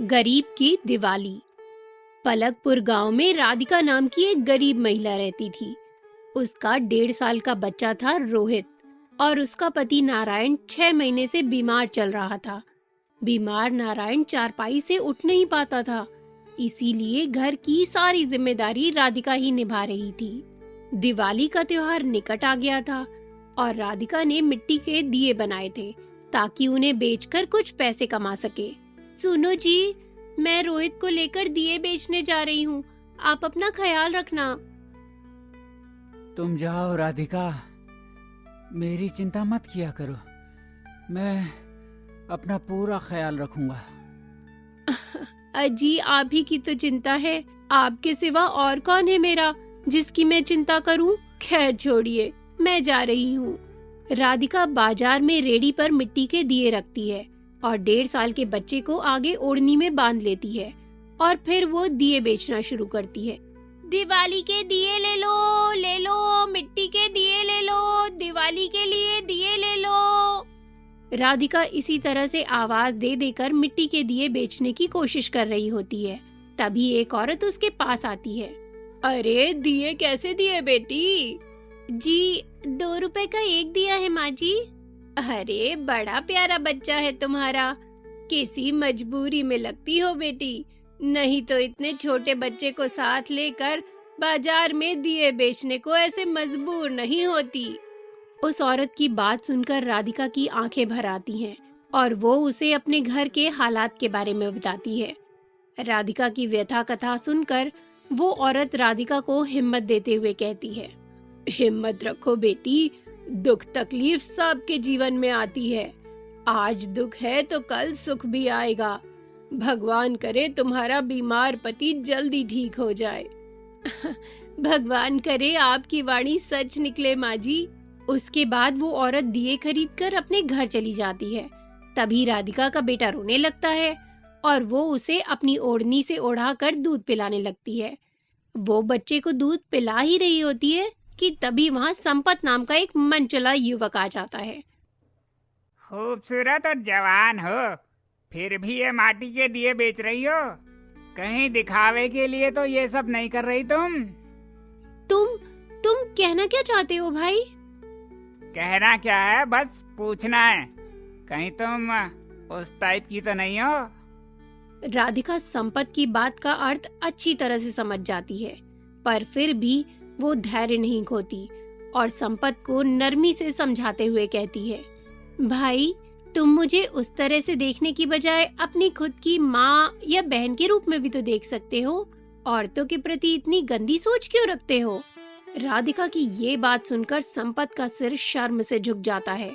गरीब की दिवाली। पलकपुर गांव में राधिका नाम की एक गरीब महिला रहती थी। उसका 1.5 साल का बच्चा था रोहित, और उसका पति नारायण 6 महीने से बीमार चल रहा था। बीमार नारायण चारपाई से उठ नहीं पाता था, इसीलिए घर की सारी जिम्मेदारी राधिका ही निभा रही थी। दिवाली का त्योहार निकट आ गया था और राधिका ने मिट्टी के दिए बनाए थे ताकि उन्हें बेचकर कुछ पैसे कमा सके। सुनो जी, मैं रोहित को लेकर दिए बेचने जा रही हूँ, आप अपना ख्याल रखना। तुम जाओ राधिका, मेरी चिंता मत किया करो, मैं अपना पूरा ख्याल रखूंगा। अजी, आप ही की तो चिंता है, आपके सिवा और कौन है मेरा जिसकी मैं चिंता करूं? खैर छोड़िए, मैं जा रही हूँ। राधिका बाजार में रेडी पर मिट्टी के दिए रखती है और 1.5 साल के बच्चे को आगे ओढ़नी में बांध लेती है और फिर वो दिए बेचना शुरू करती है। दिवाली के दिए ले लो, मिट्टी के दिए ले लो, दिवाली के लिए दिए ले लो। राधिका इसी तरह से आवाज दे देकर मिट्टी के दिए बेचने की कोशिश कर रही होती है। तभी एक औरत उसके पास आती है। अरे, दिए कैसे दिए बेटी? जी, 2 रुपए का एक दिया है माँ जी। अरे, बड़ा प्यारा बच्चा है तुम्हारा, किसी मजबूरी में लगती हो बेटी, नहीं तो इतने छोटे बच्चे को साथ लेकर बाजार में दिए बेचने को ऐसे मजबूर नहीं होती। उस औरत की बात सुनकर राधिका की आंखें भर आती हैं और वो उसे अपने घर के हालात के बारे में बताती है। राधिका की व्यथा कथा सुनकर वो औरत राधिका को हिम्मत देते हुए कहती है, हिम्मत रखो बेटी, दुख तकलीफ सबके जीवन में आती है। आज दुख है तो कल सुख भी आएगा। भगवान करे तुम्हारा बीमार पति जल्दी ठीक हो जाए। भगवान करे आपकी वाणी सच निकले माँ जी। उसके बाद वो औरत दिए खरीदकर अपने घर चली जाती है। तभी राधिका का बेटा रोने लगता है और वो उसे अपनी ओढ़नी से ओढ़ाकर दूध पिलाने लगती है। वो बच्चे को दूध पिला ही रही होती है कि तभी वहाँ संपत नाम का एक मनचला युवक आ जाता है। खूबसूरत और जवान हो, फिर भी ये माटी के दिए बेच रही हो? कहीं दिखावे के लिए तो ये सब नहीं कर रही तुम कहना क्या चाहते हो भाई? कहना क्या है, बस पूछना है, कहीं तुम उस टाइप की तो नहीं हो? राधिका संपत की बात का अर्थ अच्छी तरह से समझ जाती है, पर फिर भी वो धैर्य नहीं खोती और संपत को नरमी से समझाते हुए कहती है, भाई, तुम मुझे उस तरह से देखने की बजाय अपनी खुद की माँ या बहन के रूप में भी तो देख सकते हो। औरतों के प्रति इतनी गंदी सोच क्यों रखते हो? राधिका की ये बात सुनकर संपत का सिर शर्म से झुक जाता है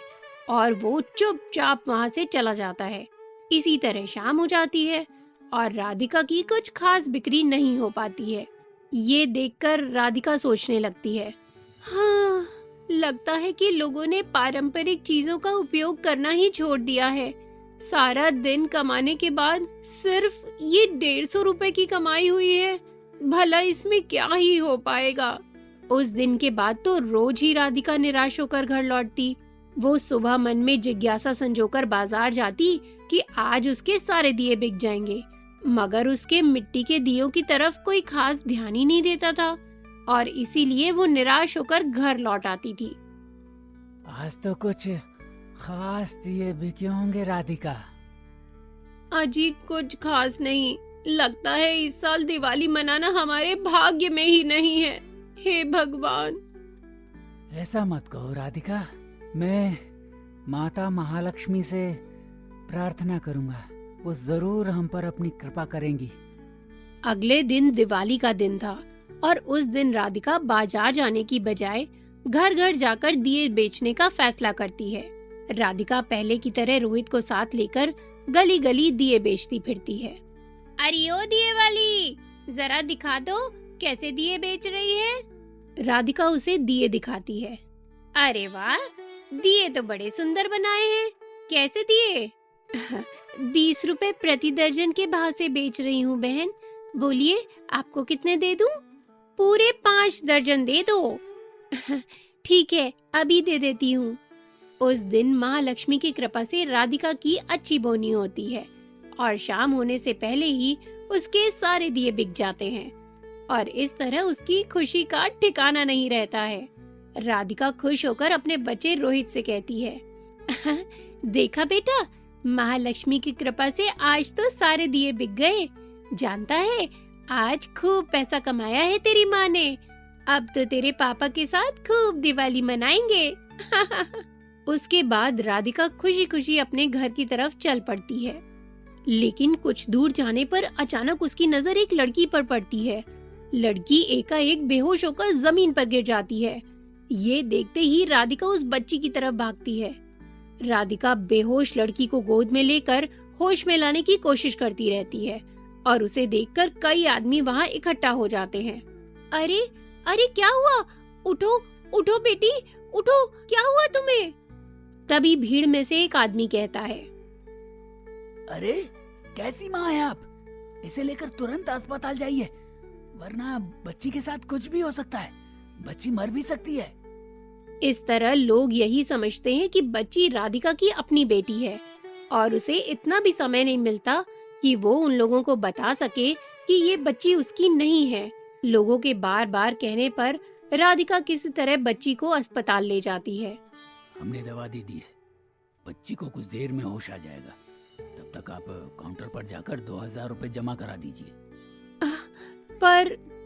और वो चुपचाप वहाँ से चला जाता है। इसी तरह शाम हो जाती है और राधिका की कुछ खास बिक्री नहीं हो पाती है। ये देखकर राधिका सोचने लगती है, हाँ, लगता है कि लोगों ने पारंपरिक चीजों का उपयोग करना ही छोड़ दिया है। सारा दिन कमाने के बाद सिर्फ ये 150 रुपए की कमाई हुई है, भला इसमें क्या ही हो पाएगा। उस दिन के बाद तो रोज ही राधिका निराश होकर घर लौटती। वो सुबह मन में जिज्ञासा संजोकर बाजार जाती कि आज उसके सारे दिए बिक जाएंगे, मगर उसके मिट्टी के दियों की तरफ कोई खास ध्यान ही नहीं देता था और इसीलिए वो निराश होकर घर लौट आती थी। आज तो कुछ खास दिए बिके होंगे राधिका। अजी, कुछ खास नहीं, लगता है इस साल दिवाली मनाना हमारे भाग्य में ही नहीं है। हे भगवान। ऐसा मत कहो राधिका, मैं माता महालक्ष्मी से प्रार्थना करूंगा, वो जरूर हम पर अपनी कृपा करेंगी। अगले दिन दिवाली का दिन था और उस दिन राधिका बाजार जाने की बजाय घर घर जाकर दिए बेचने का फैसला करती है। राधिका पहले की तरह रोहित को साथ लेकर गली गली दिए बेचती फिरती है। अरे ओ दिए वाली, जरा दिखा दो कैसे दिए बेच रही है। राधिका उसे दिए दिखाती है। अरे वाह, दिए तो बड़े सुंदर बनाए हैं, कैसे दिए? 20 रुपए प्रति दर्जन के भाव से बेच रही हूँ बहन, बोलिए आपको कितने दे दूं? पूरे 5 दर्जन दे दो। ठीक है, अभी दे देती हूँ। उस दिन महालक्ष्मी की कृपा से राधिका की अच्छी बोनी होती है और शाम होने से पहले ही उसके सारे दिए बिक जाते हैं और इस तरह उसकी खुशी का ठिकाना नहीं रहता है। राधिका खुश होकर अपने बच्चे रोहित से कहती है, देखा बेटा, महालक्ष्मी की कृपा से आज तो सारे दिए बिक गए। जानता है, आज खूब पैसा कमाया है तेरी माँ ने। अब तो तेरे पापा के साथ खूब दिवाली मनाएंगे। उसके बाद राधिका खुशी खुशी अपने घर की तरफ चल पड़ती है, लेकिन कुछ दूर जाने पर अचानक उसकी नजर एक लड़की पर पड़ती है। लड़की एकाएक बेहोश होकर जमीन पर गिर जाती है। ये देखते ही राधिका उस बच्ची की तरफ भागती है। राधिका बेहोश लड़की को गोद में लेकर होश में लाने की कोशिश करती रहती है और उसे देखकर कई आदमी वहाँ इकट्ठा हो जाते हैं। अरे अरे, क्या हुआ? उठो उठो बेटी, उठो, क्या हुआ तुम्हें? तभी भीड़ में से एक आदमी कहता है, अरे कैसी माँ है आप? इसे लेकर तुरंत अस्पताल जाइए, वरना बच्ची के साथ कुछ भी हो सकता है। बच्ची मर भी सकती है। इस तरह लोग यही समझते हैं कि बच्ची राधिका की अपनी बेटी है और उसे इतना भी समय नहीं मिलता कि वो उन लोगों को बता सके कि ये बच्ची उसकी नहीं है। लोगों के बार बार कहने पर राधिका किसी तरह बच्ची को अस्पताल ले जाती है। हमने दवा दे दी है, बच्ची को कुछ देर में होश आ जाएगा। तब तक आप काउंटर पर जाकर 2000 रुपए जमा करा दीजिए।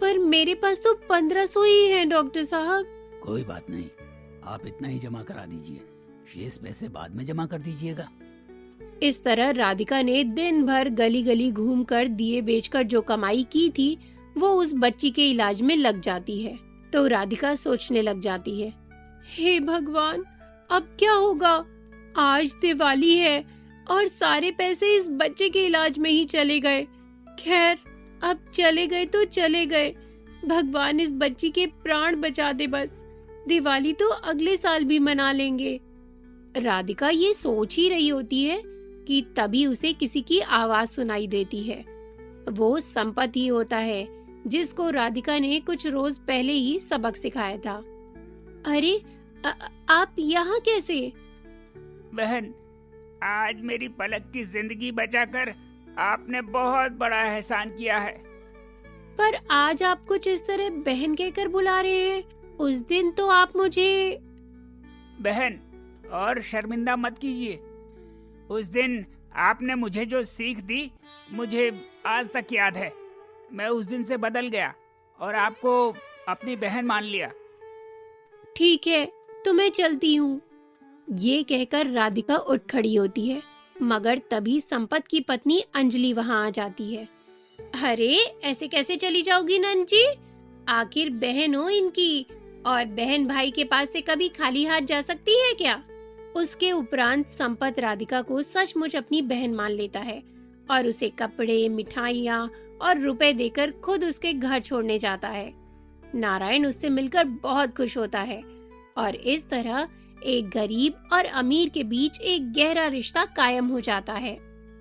पर मेरे पास तो 1500 ही है डॉक्टर साहब। कोई बात नहीं, आप इतना ही जमा करा दीजिए, शेष पैसे बाद में जमा कर दीजिएगा। इस तरह राधिका ने दिन भर गली गली घूमकर दिए बेचकर जो कमाई की थी वो उस बच्ची के इलाज में लग जाती है। तो राधिका सोचने लग जाती है, हे भगवान, अब क्या होगा? आज दिवाली है और सारे पैसे इस बच्चे के इलाज में ही चले गए। खैर, अब चले गए तो चले गए। भगवान इस बच्ची के प्राण बचा दे बस। दिवाली तो अगले साल भी मना लेंगे। राधिका ये सोच ही रही होती है कि तभी उसे किसी की आवाज सुनाई देती है। वो संपत ही होता है जिसको राधिका ने कुछ रोज पहले ही सबक सिखाया था। अरे आप यहाँ कैसे? बहन, आज मेरी पलक की जिंदगी बचाकर आपने बहुत बड़ा एहसान किया है। पर आज आप कुछ इस तरह बहन कहकर बुला रहे हैं। उस दिन तो आप मुझे... बहन, और शर्मिंदा मत कीजिए। उस दिन आपने मुझे जो सीख दी मुझे आज तक याद है। मैं उस दिन से बदल गया और आपको अपनी बहन मान लिया। ठीक है, तो मैं चलती हूँ। ये कहकर राधिका उठ खड़ी होती है, मगर तभी संपत की पत्नी अंजलि वहाँ आ जाती है। अरे ऐसे कैसे चली जाओगी नंद जी? आखिर बहन हो इनकी, और बहन भाई के पास से कभी खाली हाथ जा सकती है क्या? उसके उपरांत संपत राधिका को सचमुच अपनी बहन मान लेता है और उसे कपड़े, मिठाइयाँ और रुपए देकर खुद उसके घर छोड़ने जाता है। नारायण उससे मिलकर बहुत खुश होता है और इस तरह एक गरीब और अमीर के बीच एक गहरा रिश्ता कायम हो जाता है।